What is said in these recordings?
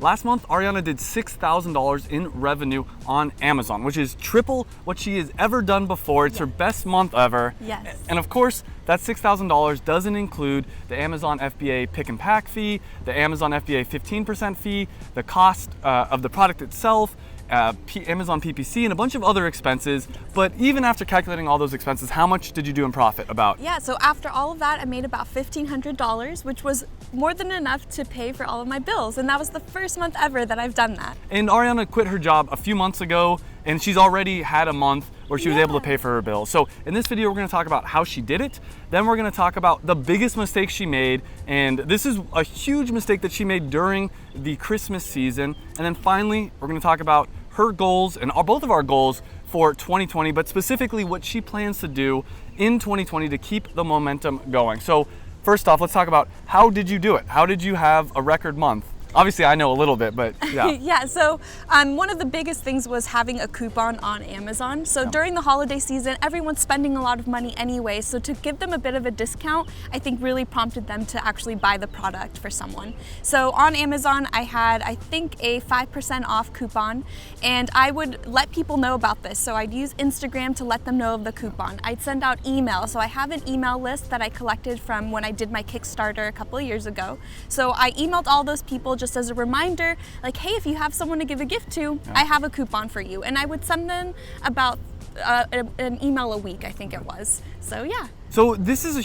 last month, Ariana did $6,000 in revenue on Amazon, which is triple what she has ever done before. It's her best month ever. Yes. And of course, that $6,000 doesn't include the Amazon FBA pick and pack fee, the Amazon FBA 15% fee, the cost of the product itself, Amazon PPC, and a bunch of other expenses. But even after calculating all those expenses, how much did you do in profit about? Yeah, so after all of that, I made about $1,500, which was more than enough to pay for all of my bills. And that was the first month ever that I've done that. And Ariana quit her job a few months ago, and she's already had a month where she was able to pay for her bills. So in this video, we're gonna talk about how she did it. Then we're gonna talk about the biggest mistake she made. And this is a huge mistake that she made during the Christmas season. And then finally, we're gonna talk about her goals and both of our goals for 2020, but specifically what she plans to do in 2020 to keep the momentum going. So first off, let's talk about how did you do it? How did you have a record month? Obviously, I know a little bit, but yeah. Yeah, so one of the biggest things was having a coupon on Amazon. So during the holiday season, everyone's spending a lot of money anyway. So to give them a bit of a discount, I think really prompted them to actually buy the product for someone. So on Amazon, I had, I think, a 5% off coupon, and I would let people know about this. So I'd use Instagram to let them know of the coupon. I'd send out email. So I have an email list that I collected from when I did my Kickstarter a couple of years ago. So I emailed all those people just as a reminder, like, hey, if you have someone to give a gift to, I have a coupon for you. And I would send them about an email a week, I think it was. So yeah. So this is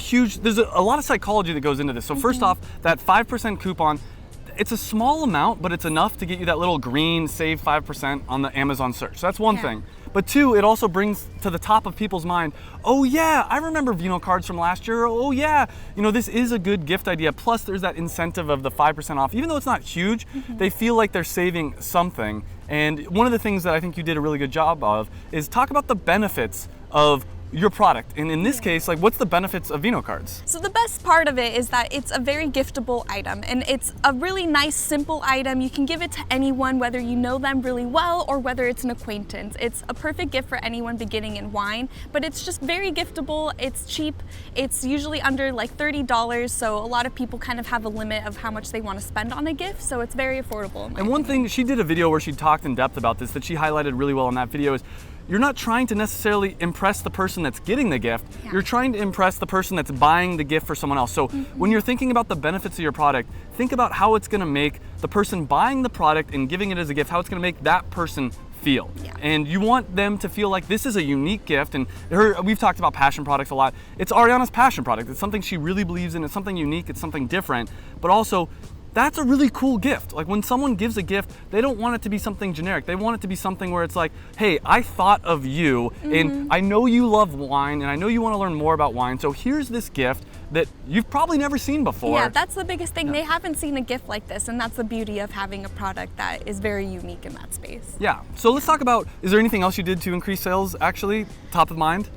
there's a lot of psychology that goes into this. So first off, that 5% coupon, it's a small amount, but it's enough to get you that little green save 5% on the Amazon search. So that's one thing. But two, it also brings to the top of people's mind, oh yeah, I remember Vino cards from last year. Oh yeah, this is a good gift idea. Plus there's that incentive of the 5% off. Even though it's not huge, they feel like they're saving something. And one of the things that I think you did a really good job of is talk about the benefits of your product. And in this case, like, what's the benefits of Vino cards? So the best part of it is that it's a very giftable item, and it's a really nice, simple item. You can give it to anyone, whether you know them really well or whether it's an acquaintance. It's a perfect gift for anyone beginning in wine, but it's just very giftable. It's cheap. It's usually under like $30, so a lot of people kind of have a limit of how much they want to spend on a gift, so it's very affordable. And one thing, she did a video where she talked in depth about this that she highlighted really well in that video is, you're not trying to necessarily impress the person that's getting the gift. You're trying to impress the person that's buying the gift for someone else. So when you're thinking about the benefits of your product, think about how it's gonna make the person buying the product and giving it as a gift, how it's gonna make that person feel. And you want them to feel like this is a unique gift. And we've talked about passion products a lot. It's Ariana's passion product. It's something she really believes in. It's something unique. It's something different. But also, that's a really cool gift. Like, when someone gives a gift, they don't want it to be something generic. They want it to be something where it's like, hey, I thought of you, and I know you love wine, and I know you want to learn more about wine, so here's this gift that you've probably never seen before. Yeah, that's the biggest thing. They haven't seen a gift like this, and that's the beauty of having a product that is very unique in that space. Yeah, so let's talk about, is there anything else you did to increase sales, actually, top of mind?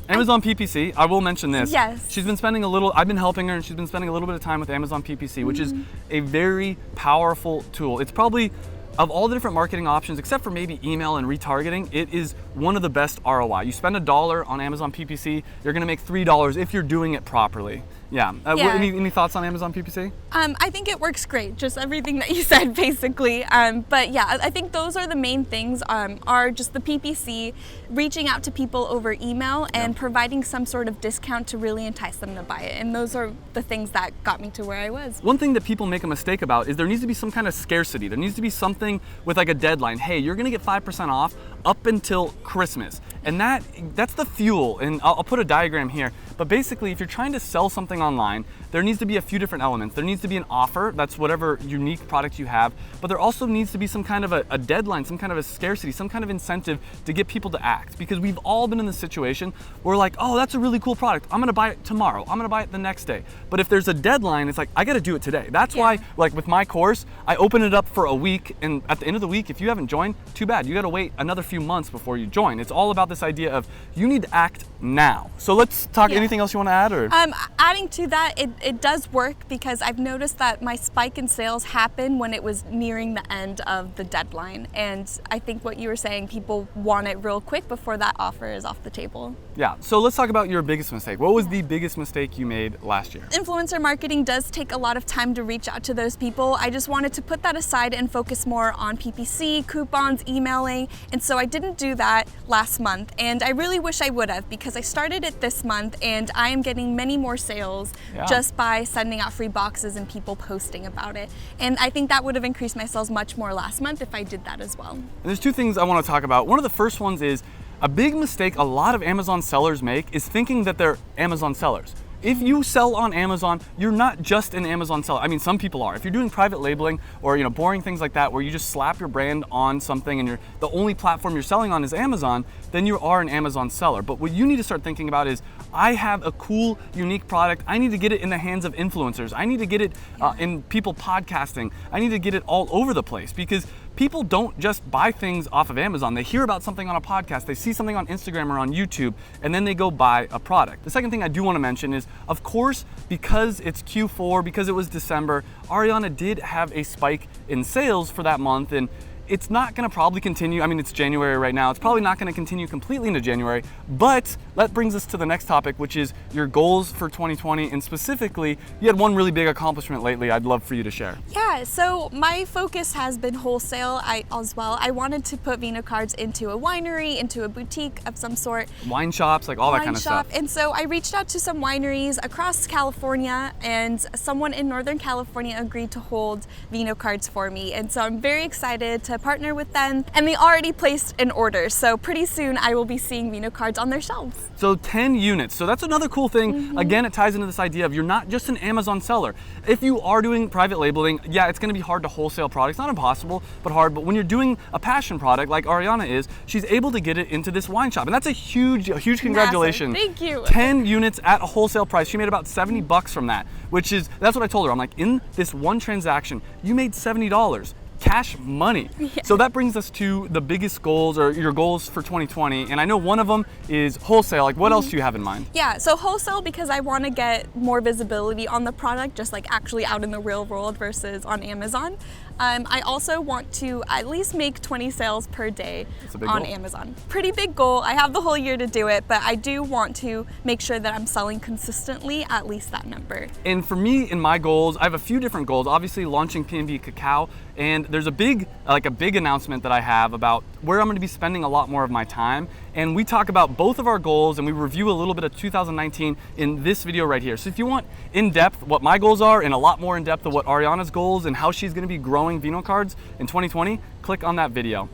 Amazon PPC, I will mention this. Yes. She's been spending I've been helping her, and she's been spending a little bit of time with Amazon PPC, which is a very powerful tool. It's probably, of all the different marketing options, except for maybe email and retargeting, it is one of the best ROI. You spend $1 on Amazon PPC, you're gonna make $3 if you're doing it properly. Any thoughts on Amazon PPC? I think it works great, just everything that you said basically. But yeah, I think those are the main things, are just the PPC, reaching out to people over email and providing some sort of discount to really entice them to buy it. And those are the things that got me to where I was. One thing that people make a mistake about is there needs to be some kind of scarcity. There needs to be something with like a deadline. Hey, you're gonna get 5% off up until Christmas. And that's the fuel. And I'll put a diagram here. But basically, if you're trying to sell something online, there needs to be a few different elements. There needs to be an offer, that's whatever unique product you have, but there also needs to be some kind of a deadline, some kind of a scarcity, some kind of incentive to get people to act. Because we've all been in this situation where we're like, oh, that's a really cool product. I'm gonna buy it tomorrow. I'm gonna buy it the next day. But if there's a deadline, it's like, I gotta do it today. That's why, like with my course, I open it up for a week, and at the end of the week, if you haven't joined, too bad. You gotta wait another few months before you join. It's all about this idea of you need to act now. So let's talk, anything else you wanna add? Or? Adding to that, it does work because I've noticed that my spike in sales happened when it was nearing the end of the deadline. And I think what you were saying, people want it real quick before that offer is off the table. Yeah, so let's talk about your biggest mistake. What was the biggest mistake you made last year? Influencer marketing does take a lot of time to reach out to those people. I just wanted to put that aside and focus more on PPC, coupons, emailing. And so I didn't do that last month. And I really wish I would have, because I started it this month and I am getting many more sales just by sending out free boxes and people posting about it. And I think that would have increased my sales much more last month if I did that as well. And there's two things I want to talk about. One of the first ones is a big mistake a lot of Amazon sellers make is thinking that they're Amazon sellers. If you sell on Amazon, you're not just an Amazon seller. I mean, some people are. If you're doing private labeling or boring things like that, where you just slap your brand on something and the only platform you're selling on is Amazon, then you are an Amazon seller. But what you need to start thinking about is, I have a cool, unique product. I need to get it in the hands of influencers. I need to get it in people podcasting. I need to get it all over the place, because people don't just buy things off of Amazon. They hear about something on a podcast, they see something on Instagram or on YouTube, and then they go buy a product. The second thing I do want to mention is, of course, because it's Q4, because it was December, Ariana did have a spike in sales for that month, and it's not gonna probably continue. I mean, it's January right now. It's probably not gonna continue completely into January, but that brings us to the next topic, which is your goals for 2020. And specifically, you had one really big accomplishment lately I'd love for you to share. Yeah, so my focus has been wholesale as well. I wanted to put Vino cards into a winery, into a boutique of some sort. Wine shops, like all that kind of stuff. And so I reached out to some wineries across California, and someone in Northern California agreed to hold Vino cards for me. And so I'm very excited to partner with them, and they already placed an order. So pretty soon I will be seeing Vino cards on their shelves. So 10 units. So that's another cool thing. Again, it ties into this idea of you're not just an Amazon seller. If you are doing private labeling, yeah, it's gonna be hard to wholesale products. Not impossible, but hard. But when you're doing a passion product like Ariana is, she's able to get it into this wine shop. And that's a huge congratulations. Massive. Thank you. 10 units at a wholesale price. She made about $70 from that, that's what I told her. I'm like, in this one transaction, you made $70. Cash money. Yeah. So that brings us to the biggest goals, or your goals for 2020. And I know one of them is wholesale. Like, what else do you have in mind? Yeah, so wholesale, because I want to get more visibility on the product, just like actually out in the real world versus on Amazon. I also want to at least make 20 sales per day on Amazon. Pretty big goal. I have the whole year to do it, but I do want to make sure that I'm selling consistently at least that number. And for me, in my goals, I have a few different goals. Obviously, launching P&B Cacao, and there's a big announcement that I have about where I'm going to be spending a lot more of my time. And we talk about both of our goals, and we review a little bit of 2019 in this video right here. So if you want in depth what my goals are, and a lot more in depth of what Ariana's goals and how she's going to be growing Vino cards in 2020, click on that video.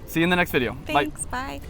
See you in the next video. Thanks, bye.